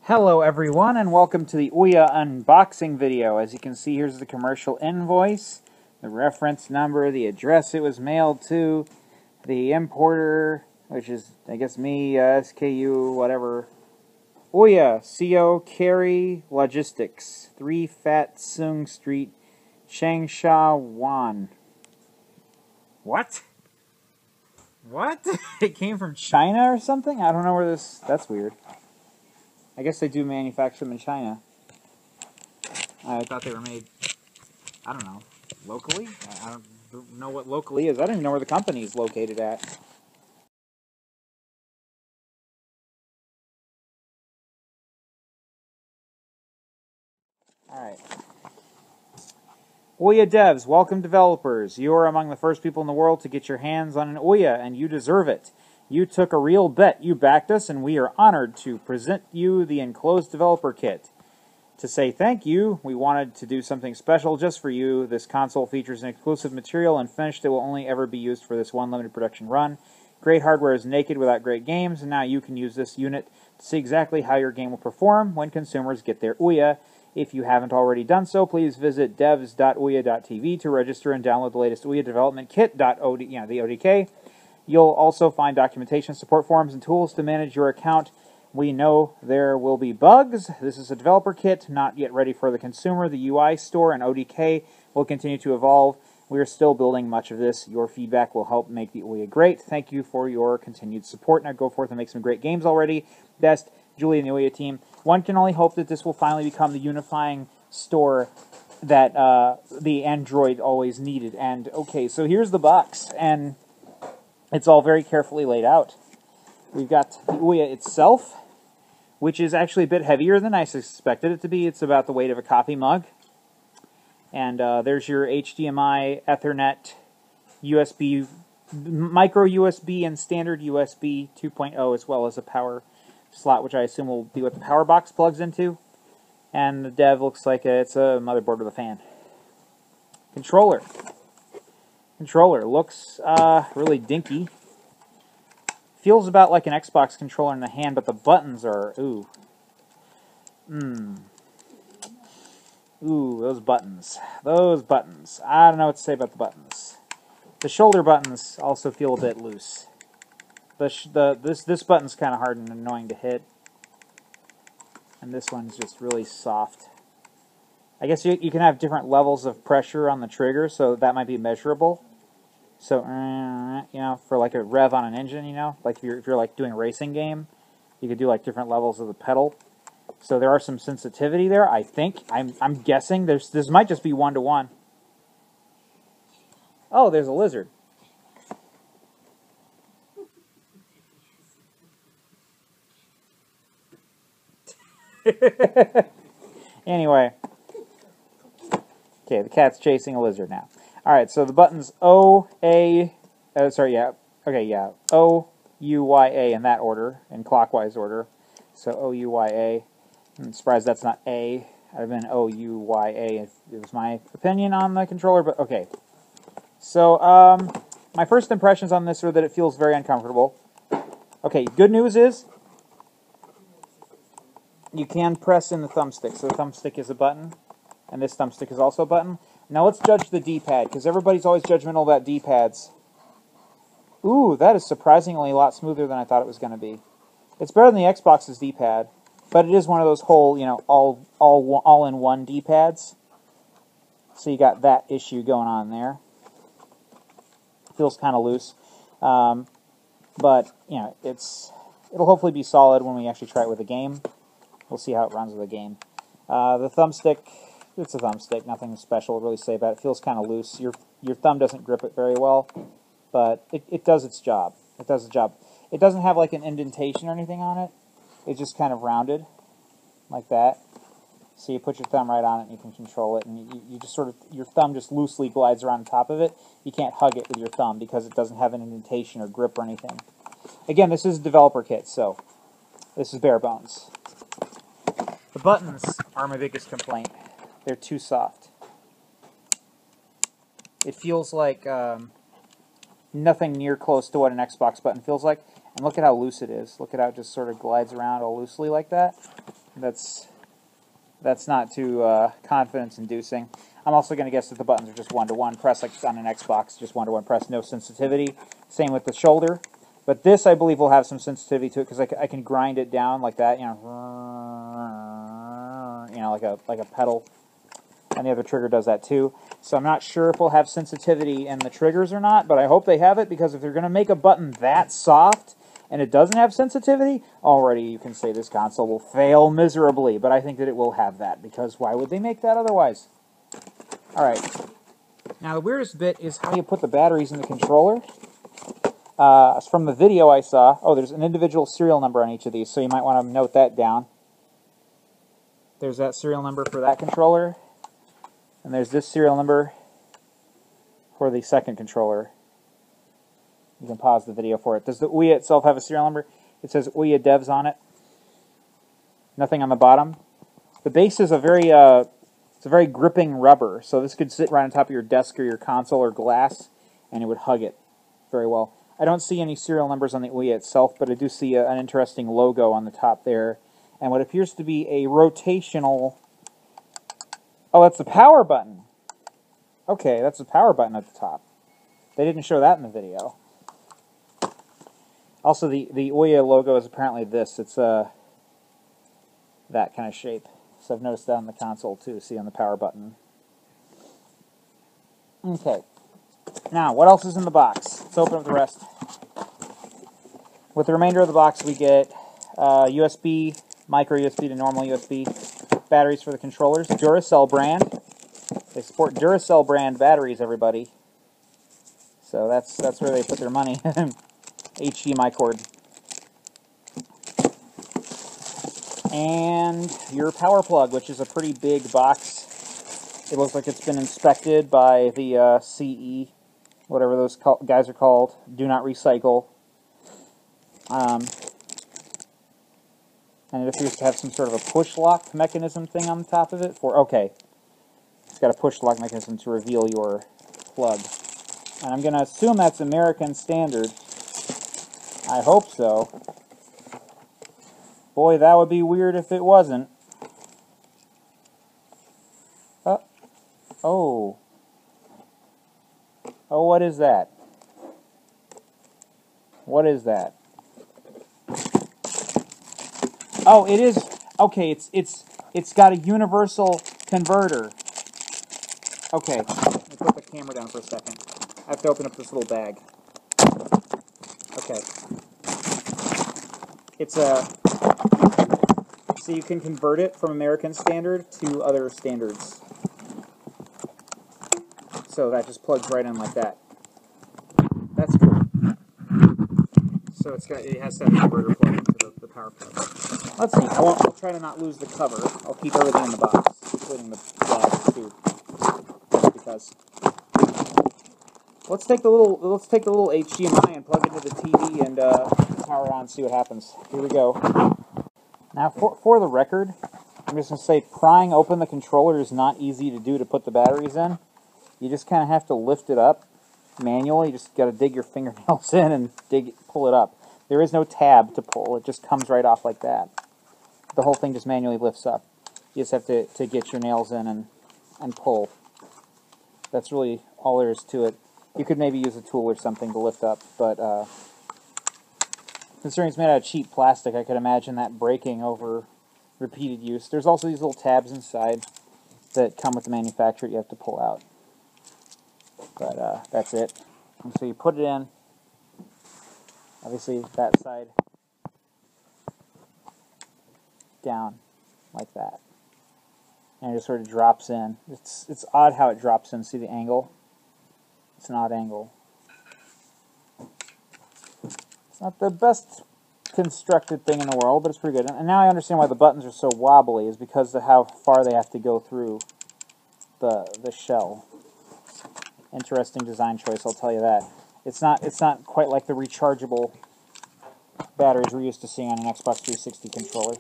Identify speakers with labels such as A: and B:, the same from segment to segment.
A: Hello everyone and welcome to the Ouya unboxing video. As you can see, here's the commercial invoice, the reference number, the address it was mailed to, the importer, which is, I guess, me, SKU, whatever. Ouya, CO Carry Logistics, 3 Fat Sung Street, Changsha, Wan. What? What? It came from China or something? I don't know where this... That's weird. I guess they do manufacture them in China. I thought they were made, I don't know, locally? I don't know what locally is. I don't even know where the company is located at. Alright. Ouya devs, welcome developers. You are among the first people in the world to get your hands on an Ouya, and you deserve it. You took a real bet. You backed us, and we are honored to present you the enclosed developer kit. To say thank you, we wanted to do something special just for you. This console features an exclusive material and finish that will only ever be used for this one limited production run. Great hardware is naked without great games, and now you can use this unit to see exactly how your game will perform when consumers get their Ouya. If you haven't already done so, please visit devs.ouya.tv to register and download the latest Ouya development kit, the ODK. You'll also find documentation, support forms, and tools to manage your account. We know there will be bugs. This is a developer kit, not yet ready for the consumer. The UI store and ODK will continue to evolve. We are still building much of this. Your feedback will help make the Ouya great. Thank you for your continued support. Now go forth and make some great games already. Best, Julie and the Ouya team. One can only hope that this will finally become the unifying store that the Android always needed. And okay, so here's the box, and it's all very carefully laid out. We've got the Ouya itself, which is actually a bit heavier than I suspected it to be. It's about the weight of a coffee mug. And there's your HDMI, Ethernet, USB, micro USB, and standard USB 2.0, as well as a power slot, which I assume will be what the power box plugs into. And the dev looks like it's a motherboard with a fan. Controller. Controller looks really dinky. Feels about like an Xbox controller in the hand, but the buttons are, ooh. Ooh, those buttons. Those buttons. I don't know what to say about the buttons. The shoulder buttons also feel a bit loose. This button's kind of hard and annoying to hit. And this one's just really soft. I guess you can have different levels of pressure on the trigger, so that might be measurable. So, you know, for like a rev on an engine, you know, like if you're like doing a racing game, you could do like different levels of the pedal. So there are some sensitivity there, I think. I'm guessing this might just be 1-to-1. Oh, there's a lizard. Anyway. Okay, the cat's chasing a lizard now. Alright, so the buttons O, A, O, U, Y, A in that order, in clockwise order. So O, U, Y, A. I'm surprised that's not A. I'd have been O, U, Y, A if it was my opinion on the controller, but okay. So, my first impressions on this are that it feels very uncomfortable. Okay, good news is you can press in the thumbstick. So the thumbstick is a button, and this thumbstick is also a button. Now let's judge the D-pad, because everybody's always judgmental about D-pads. Ooh, that is surprisingly a lot smoother than I thought it was going to be. It's better than the Xbox's D-pad, but it is one of those whole, you know, all-in-one D-pads. So you got that issue going on there. Feels kind of loose. But, you know, it'll hopefully be solid when we actually try it with a game. We'll see how it runs with a game. The thumbstick... It's a thumbstick, nothing special to really say about it. It feels kind of loose. Your thumb doesn't grip it very well, but it does its job. It does the job. It doesn't have like an indentation or anything on it. It's just kind of rounded, like that. So you put your thumb right on it and you can control it, and you just sort of, your thumb just loosely glides around top of it. You can't hug it with your thumb because it doesn't have an indentation or grip or anything. Again, this is a developer kit, so this is bare bones. The buttons are my biggest complaint. They're too soft. It feels like, you nothing near close to what an Xbox button feels like. And look at how loose it is. Look at how it just sort of glides around all loosely like that. That's not too confidence-inducing. I'm also going to guess that the buttons are just one-to-one press, like on an Xbox, just one-to-one press, no sensitivity. Same with the shoulder. But this, I believe, will have some sensitivity to it because I can grind it down like that, you know, like a pedal. And the other trigger does that too. So I'm not sure if we'll have sensitivity in the triggers or not, but I hope they have it, because if they're going to make a button that soft and it doesn't have sensitivity, already you can say this console will fail miserably. But I think that it will have that, because why would they make that otherwise? Alright. Now the weirdest bit is how you put the batteries in the controller. From the video I saw, there's an individual serial number on each of these, so you might want to note that down. There's that serial number for that controller. And there's this serial number for the second controller. You can pause the video for it. Does the Ouya itself have a serial number? It says Ouya Devs on it. Nothing on the bottom. The base is a very gripping rubber, so this could sit right on top of your desk or your console or glass, and it would hug it very well. I don't see any serial numbers on the Ouya itself, but I do see an interesting logo on the top there, and what appears to be a rotational... Oh, that's the power button. Okay, that's the power button at the top. They didn't show that in the video. Also, the Ouya logo is apparently this. It's that kind of shape. So I've noticed that on the console too. See on the power button. Okay. Now, what else is in the box? Let's open up the rest. With the remainder of the box, we get USB, micro USB to normal USB. Batteries for the controllers. Duracell brand. They support Duracell brand batteries, everybody. So that's where they put their money. HDMI cord. And your power plug, which is a pretty big box. It looks like it's been inspected by the CE, whatever those guys are called. Do not recycle. And it appears to have some sort of a push lock mechanism thing on the top of it. Okay. It's got a push lock mechanism to reveal your plug. And I'm going to assume that's American standard. I hope so. Boy, that would be weird if it wasn't. Oh, what is that? What is that? Oh, it is. Okay, it's got a universal converter. Okay, let me put the camera down for a second. I have to open up this little bag. Okay. It's a... So you can convert it from American standard to other standards. So that just plugs right in like that. That's cool. So it has to have a converter plug into the power plug. Let's see. I'll try to not lose the cover. I'll keep everything in the box, including the bag too. Because let's take the little HDMI and plug it into the TV and power on. See what happens. Here we go. Now, for the record, I'm just going to say prying open the controller is not easy to do to put the batteries in. You just kind of have to lift it up manually. You just got to dig your fingernails in and pull it up. There is no tab to pull. It just comes right off like that. The whole thing just manually lifts up. You just have to get your nails in and pull. That's really all there is to it. You could maybe use a tool or something to lift up, but considering it's made out of cheap plastic, I could imagine that breaking over repeated use. There's also these little tabs inside that come with the manufacturer you have to pull out. But that's it. And so you put it in. Obviously, that side down like that. And it just sort of drops in. It's odd how it drops in. See the angle? It's an odd angle. It's not the best constructed thing in the world, but it's pretty good. And now I understand why the buttons are so wobbly, is because of how far they have to go through the shell. Interesting design choice, I'll tell you that. It's not quite like the rechargeable batteries we're used to seeing on an Xbox 360 controller.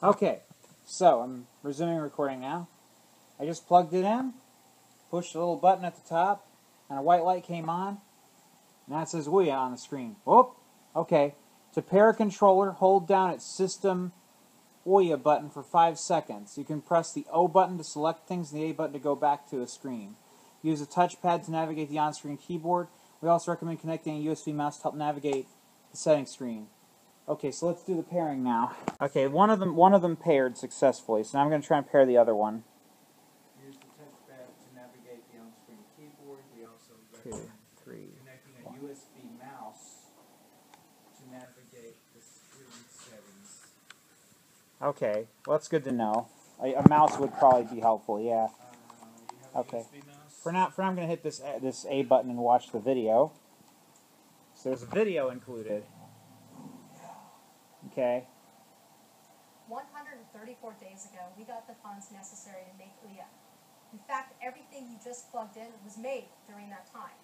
A: Okay, so I'm resuming recording now. I just plugged it in, pushed the little button at the top, and a white light came on, and that says Ouya on the screen. Whoop! Okay. To pair a controller, hold down its System Ouya button for 5 seconds. You can press the O button to select things and the A button to go back to a screen. Use a touchpad to navigate the on-screen keyboard. We also recommend connecting a USB mouse to help navigate the settings screen. Okay, so let's do the pairing now. Okay, one of them paired successfully, so now I'm going to try and pair the other one.
B: Use the touchpad to navigate the on-screen keyboard. We also
A: 2, 3,
B: connecting a USB mouse to navigate the screen settings.
A: Okay, well that's good to know. A mouse would probably be helpful, yeah.
B: You have
A: Okay.
B: a USB mouse?
A: For now, I'm going to hit this A button and watch the video. So there's a video included. Okay.
C: 134 days ago, we got the funds necessary to make Ouya. In fact, everything you just plugged in was made during that time.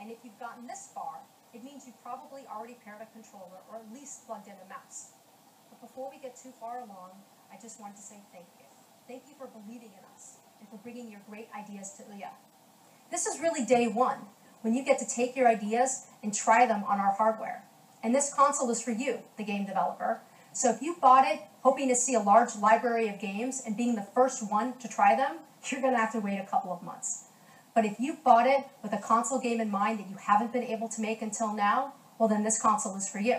C: And if you've gotten this far, it means you probably already paired a controller or at least plugged in a mouse. But before we get too far along, I just wanted to say thank you. Thank you for believing in us and for bringing your great ideas to Ouya. This is really day one, when you get to take your ideas and try them on our hardware. And this console is for you, the game developer. So if you bought it hoping to see a large library of games and being the first one to try them, you're going to have to wait a couple of months. But if you bought it with a console game in mind that you haven't been able to make until now, well then this console is for you.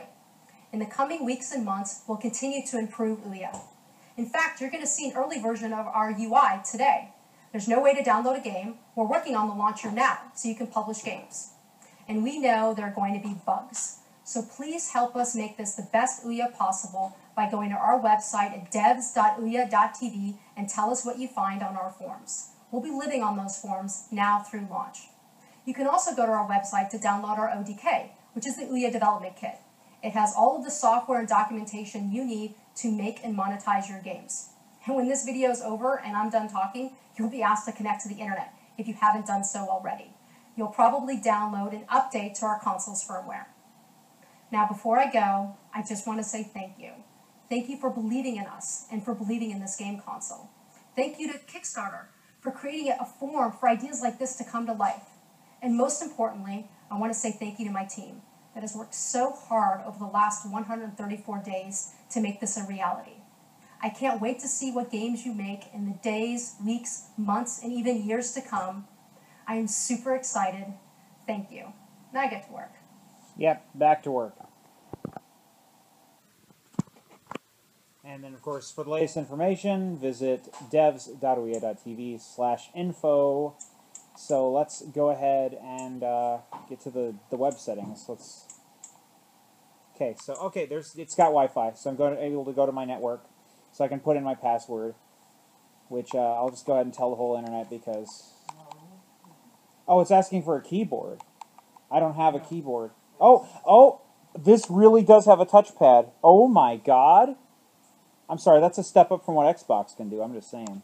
C: In the coming weeks and months, we'll continue to improve Ouya. In fact, you're going to see an early version of our UI today. There's no way to download a game. We're working on the launcher now, so you can publish games. And we know there are going to be bugs. So please help us make this the best Ouya possible by going to our website at devs.ouya.tv and tell us what you find on our forums. We'll be living on those forums now through launch. You can also go to our website to download our ODK, which is the Ouya Development Kit. It has all of the software and documentation you need to make and monetize your games. And when this video is over and I'm done talking, you'll be asked to connect to the internet if you haven't done so already. You'll probably download an update to our console's firmware. Now, before I go, I just want to say thank you. Thank you for believing in us and for believing in this game console. Thank you to Kickstarter for creating a forum for ideas like this to come to life. And most importantly, I want to say thank you to my team that has worked so hard over the last 134 days to make this a reality. I can't wait to see what games you make in the days, weeks, months, and even years to come. I am super excited. Thank you. Now I get to work.
A: Yep, back to work. And then, of course, for the latest information, visit devs.ouya.tv/info. So let's go ahead and get to the web settings. Okay, it's got Wi-Fi, so I'm able to go to my network, so I can put in my password, which I'll just go ahead and tell the whole internet because. Oh, it's asking for a keyboard. I don't have a keyboard. Oh, this really does have a touchpad. Oh my God. I'm sorry, that's a step up from what Xbox can do, I'm just saying.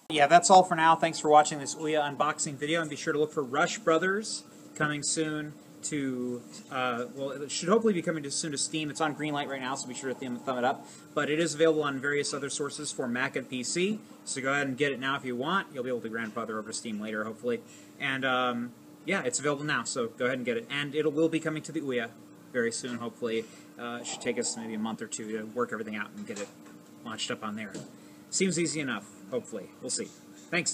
A: Yeah, that's all for now. Thanks for watching this Ouya unboxing video, and be sure to look for Rush Brothers coming soon to, well, it should hopefully be coming soon to Steam. It's on Greenlight right now, so be sure to thumb it up. But it is available on various other sources for Mac and PC, so go ahead and get it now if you want. You'll be able to grandfather over to Steam later, hopefully. And, yeah, it's available now, so go ahead and get it. And it will be coming to the Ouya very soon, hopefully. It should take us maybe a month or two to work everything out and get it launched up on there. Seems easy enough, hopefully. We'll see. Thanks.